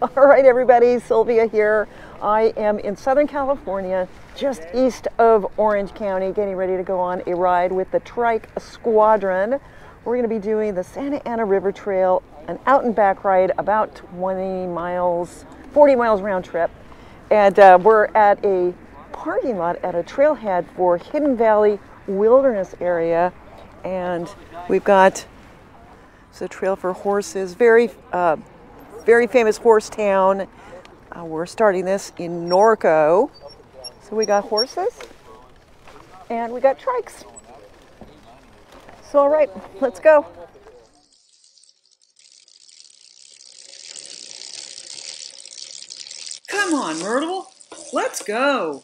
All right, everybody, Sylvia here. I am in Southern California, just east of Orange County, getting ready to go on a ride with the Trike Squadron. We're going to be doing the Santa Ana River Trail, an out and back ride, about 20 miles, 40 miles round trip. And we're at a parking lot at a trailhead for Hidden Valley Wilderness area. And we've got a trail for horses, very famous horse town. We're starting this in Norco. So we got horses and we got trikes. So all right, let's go. Come on, Myrtle, let's go.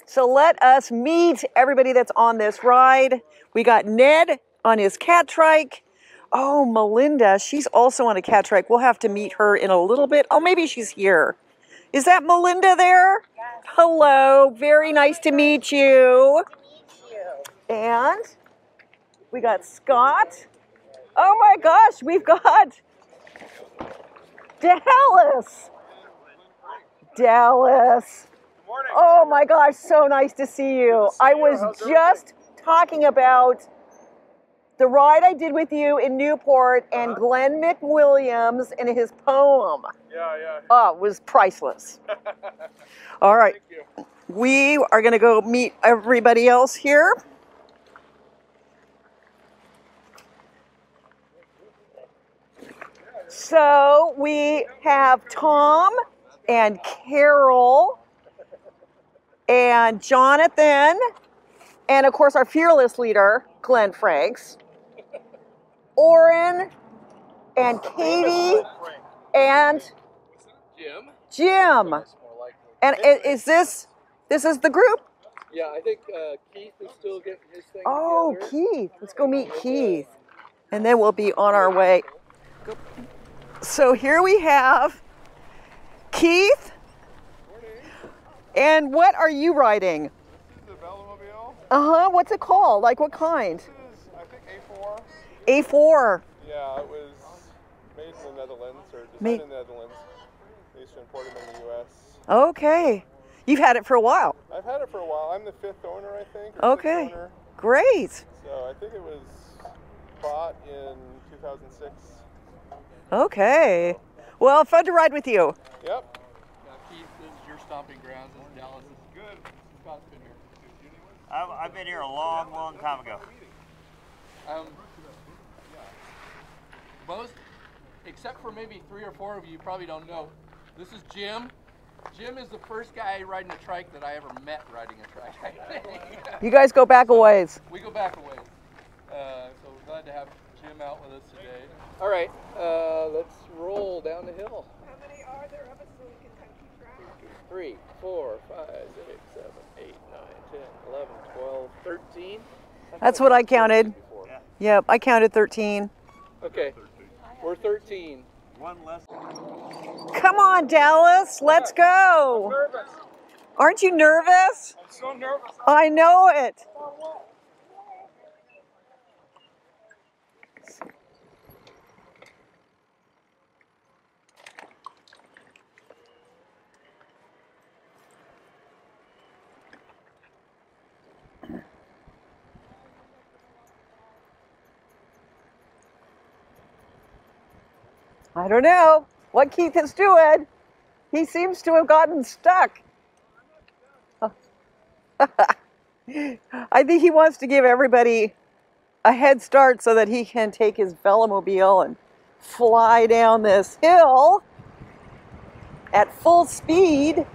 So let us meet everybody that's on this ride. We got Ned on his cat trike. Oh, Melinda, she's also on a cat trike. We'll have to meet her in a little bit. Oh, maybe she's here. Is that Melinda there? Yes. Hello, very nice to meet you. And we got Scott. Oh my gosh, we've got Dallas. Dallas. Oh my gosh, so nice to see you. I was just talking about the ride I did with you in Newport and Glenn McWilliams and his poem. Yeah. Oh, it was priceless. All right. We are going to go meet everybody else here. So we have Tom and Carol and Jonathan and of course our fearless leader, Glenn Franks, Oren and Katie and Jim. And this is the group? Yeah, I think Keith is still getting his thing together. Keith. Let's go meet Keith. And then we'll be on our way. So here we have Keith. And what are you riding? This is the Uh-huh. velomobile. What's it called? Like what kind? This is, I think, A4. A4. Yeah, it was made in the Netherlands, or designed in the Netherlands. They used to import them in the U.S. Okay. You've had it for a while. I've had it for a while. I'm the 5th owner, I think. Okay. 6th owner. Great. So I think it was bought in 2006. Okay. Well, fun to ride with you. Yep. Keith, this is your stomping grounds. This is Dallas. This is good. Scott's been here. I've been here a long time ago. Most, except for maybe 3 or 4 of you probably don't know, this is Jim. Jim is the first guy riding a trike that I ever met riding a trike, I think. You guys go back a ways. We go back a ways. So we're glad to have Jim out with us today. All right, let's roll down the hill. How many are there of us so we can kind of keep track? 3, 4, 5, 6, 7, 8, 9, 10, 11, 12, 13. That's what I counted. Yep, I counted 13. Okay, we're 13. One less. Come on, Dallas, let's go. I'm nervous. Aren't you nervous? I'm so nervous. I know it. I don't know what Keith is doing. He seems to have gotten stuck. I think he wants to give everybody a head start so that he can take his velomobile and fly down this hill at full speed.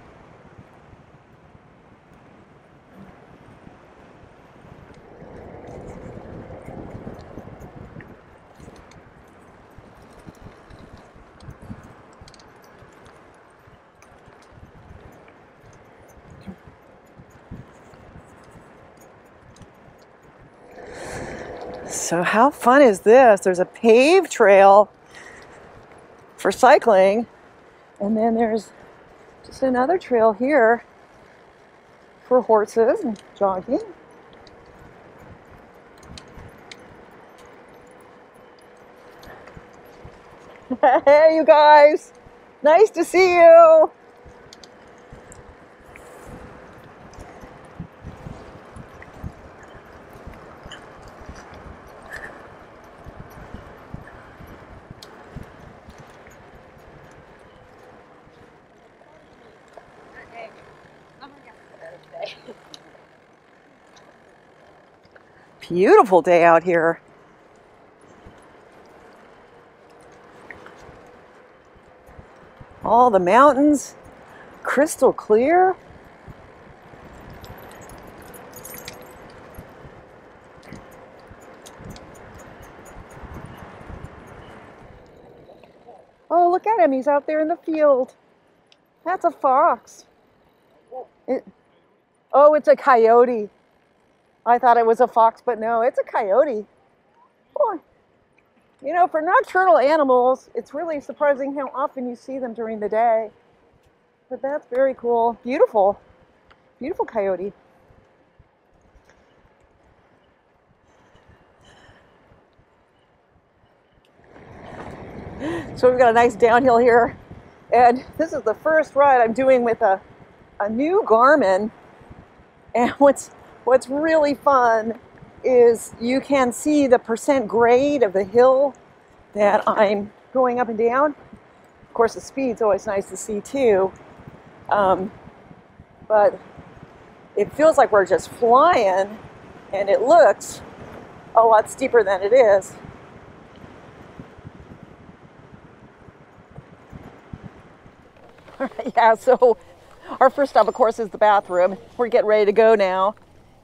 So how fun is this? There's a paved trail for cycling, and then there's just another trail here for horses and jogging. Hey, you guys. Nice to see you. Beautiful day out here. All the mountains, crystal clear. Oh, look at him. He's out there in the field. That's a fox. Oh, it's a coyote. I thought it was a fox, but no, it's a coyote. Boy. You know, for nocturnal animals, it's really surprising how often you see them during the day. But that's very cool. Beautiful. Beautiful coyote. So we've got a nice downhill here. And this is the first ride I'm doing with a new Garmin. And what's really fun is you can see the percent grade of the hill that I'm going up and down. Of course, the speed's always nice to see too. But it feels like we're just flying, and it looks a lot steeper than it is. Yeah, so our first stop, of course, is the bathroom. We're getting ready to go now.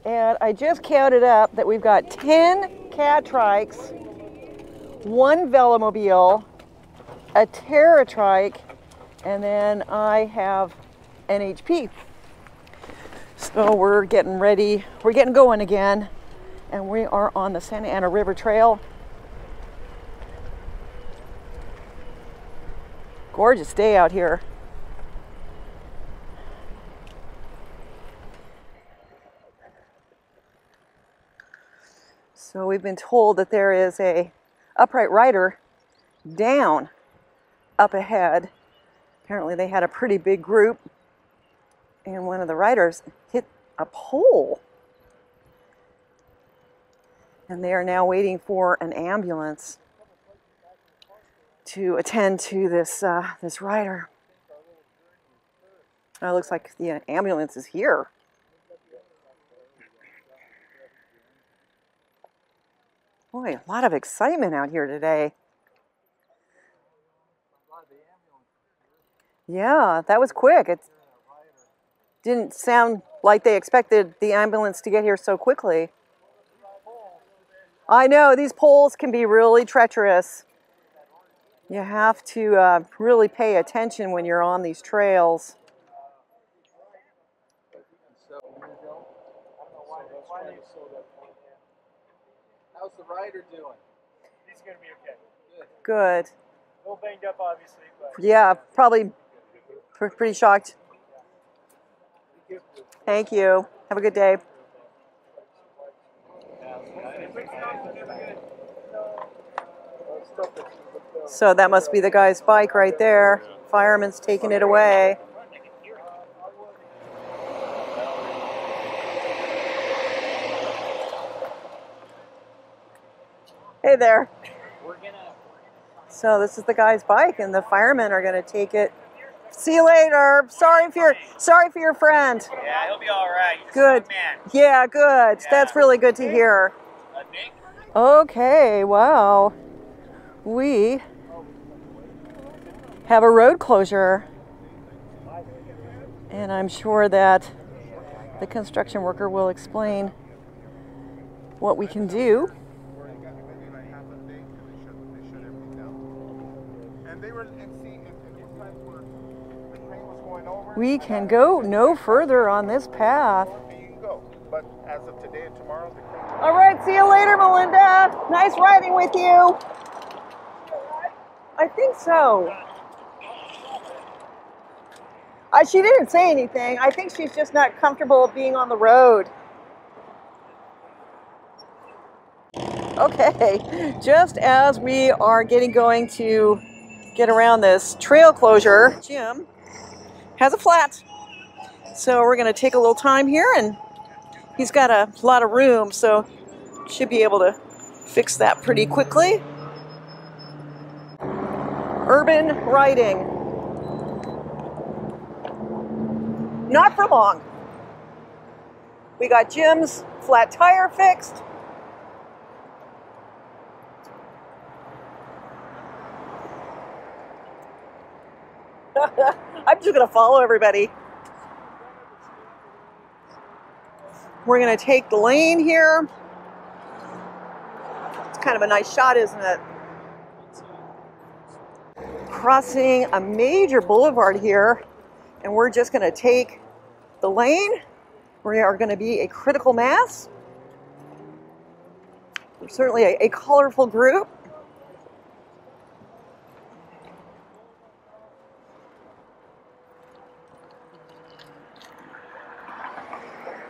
And I just counted up that we've got 10 cat trikes, 1 velomobile, a trike, and then I have an HP. So we're getting ready, we're getting going again, and we are on the Santa Ana River Trail. Gorgeous day out here. So we've been told that there is a upright rider down up ahead. Apparently they had a pretty big group, and one of the riders hit a pole. And they are now waiting for an ambulance to attend to this this rider. It looks like the ambulance is here. Boy, a lot of excitement out here today. Yeah, that was quick. It didn't sound like they expected the ambulance to get here so quickly. I know, these poles can be really treacherous. You have to really pay attention when you're on these trails. How's the rider doing? He's going to be okay. Good. A little banged up, obviously, but... Yeah, probably pretty shocked. Thank you. Have a good day. So that must be the guy's bike right there. Fireman's taking it away. Hey there. So this is the guy's bike, and the firemen are going to take it. See you later. Sorry for your friend. Yeah, he'll be all right. He's Good. a man. Yeah, good. Yeah. That's really good to hear. Nick? Okay, wow. We have a road closure, and I'm sure that the construction worker will explain what we can do. We can go no further on this path. But as of today and tomorrow, All right, see you later, Melinda. Nice riding with you. I think so. She didn't say anything. I think she's just not comfortable being on the road. Okay, just as we are getting going to get around this trail closure. Jim has a flat. So we're going to take a little time here, and he's got a lot of room, so should be able to fix that pretty quickly. Urban riding. Not for long. We got Jim's flat tire fixed. I'm just going to follow everybody. We're going to take the lane here. It's kind of a nice shot, isn't it? Crossing a major boulevard here, and we're just going to take the lane. We are going to be a critical mass. We're certainly a colorful group.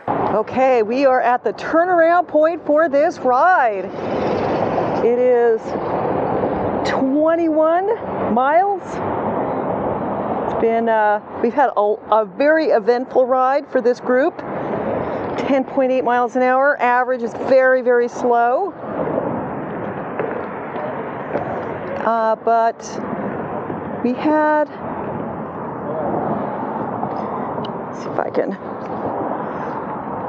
Okay, we are at the turnaround point for this ride. It is 21 miles. It's been, we've had a very eventful ride for this group. 10.8 miles an hour. Average is very, very slow. But we had, let's see if I can.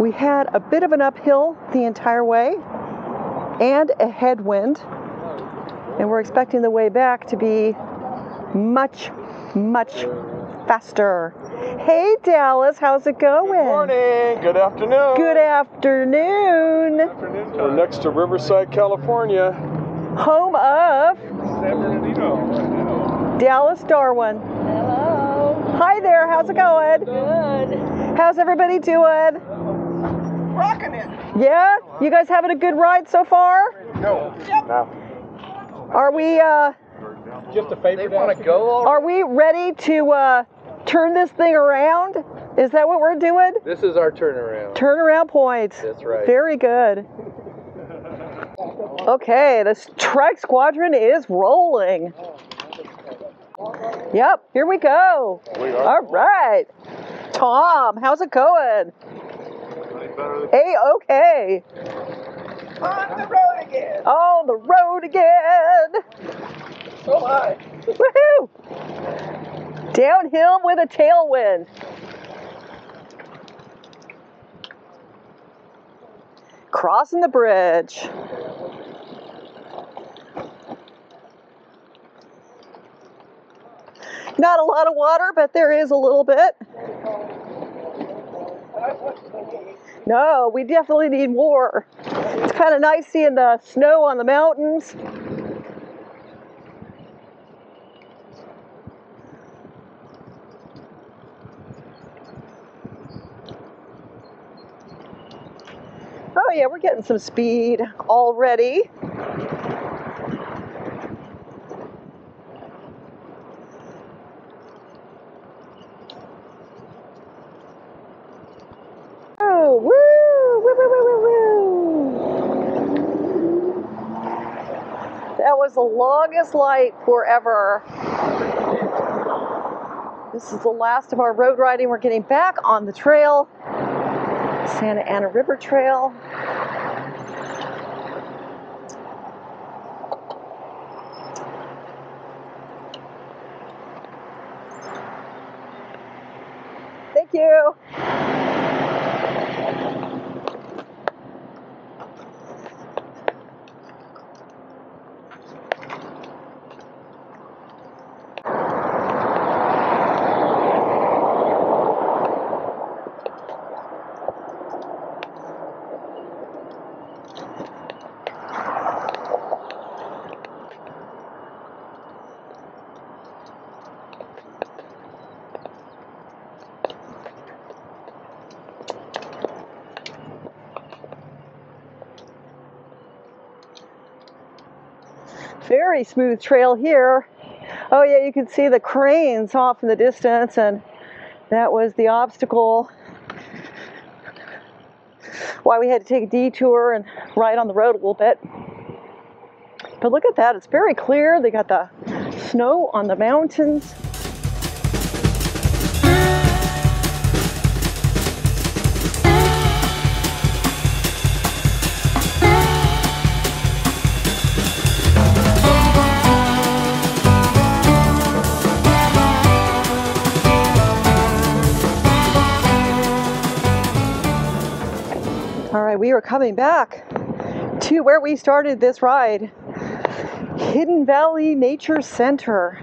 We had a bit of an uphill the entire way and a headwind, and we're expecting the way back to be much, much faster. Hey Dallas, how's it going? Good morning, good afternoon. Good afternoon. We're next to Riverside, California. Home of San Bernardino. Dallas Darwin. Hello. Hi there, how's it going? Good. How's everybody doing? Rocking it. Yeah? You guys having a good ride so far? No. No. Are we Just a favor. They want to go. are we ready to turn this thing around? Is that what we're doing? This is our turnaround. Turnaround point. That's right. Very good. Okay, this Trike Squadron is rolling. Yep, here we go. All right. Tom, how's it going? A-okay. On the road again. On the road again. So high. Woohoo! Downhill with a tailwind. Crossing the bridge. Not a lot of water, but there is a little bit. No, we definitely need more. It's kind of nice seeing the snow on the mountains. Oh yeah, we're getting some speed already. Oh, woo! Woo, woo, woo, woo, woo! That was the longest light forever. This is the last of our road riding. We're getting back on the trail. Santa Ana River Trail. Thank you. Very smooth trail here. Oh yeah, you can see the cranes off in the distance, and that was the obstacle why we had to take a detour and ride on the road a little bit. But look at that, it's very clear. They got the Snow on the mountains. All right, we are coming back to where we started this ride. Hidden Valley Nature Center.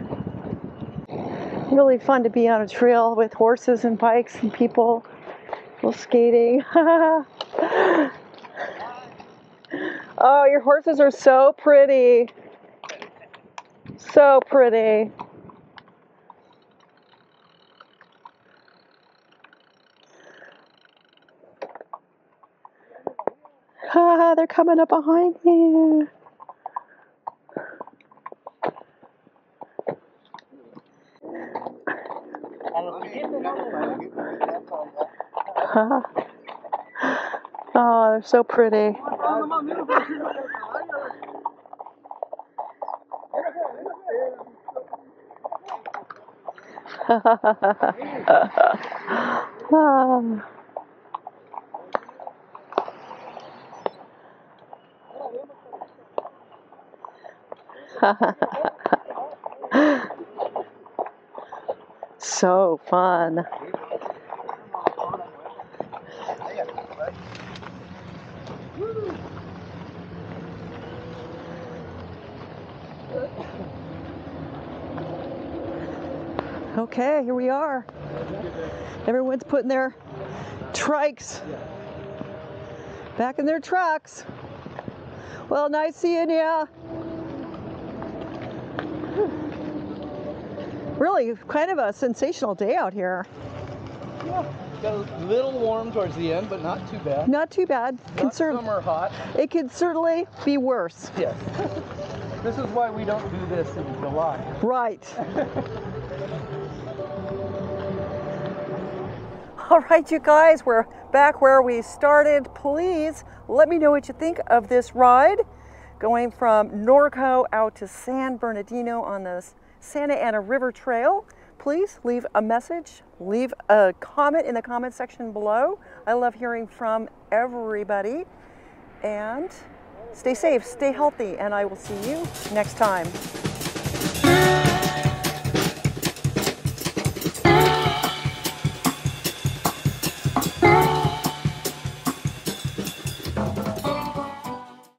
Really fun to be on a trail with horses and bikes and people skating. Oh, your horses are so pretty. So pretty. They're coming up behind me. Oh, they're so pretty. So fun. Okay, here we are. Everyone's putting their trikes back in their trucks. Well, nice seeing ya. Really kind of a sensational day out here. Yeah, got a little warm towards the end, but not too bad. Not too bad. Not summer hot. It could certainly be worse. Yes. This is why we don't do this in July. Right. All right, you guys, we're back where we started. Please let me know what you think of this ride going from Norco out to San Bernardino on the Santa Ana River Trail. Please leave a message, leave a comment in the comment section below. I love hearing from everybody. And stay safe, stay healthy, and I will see you next time.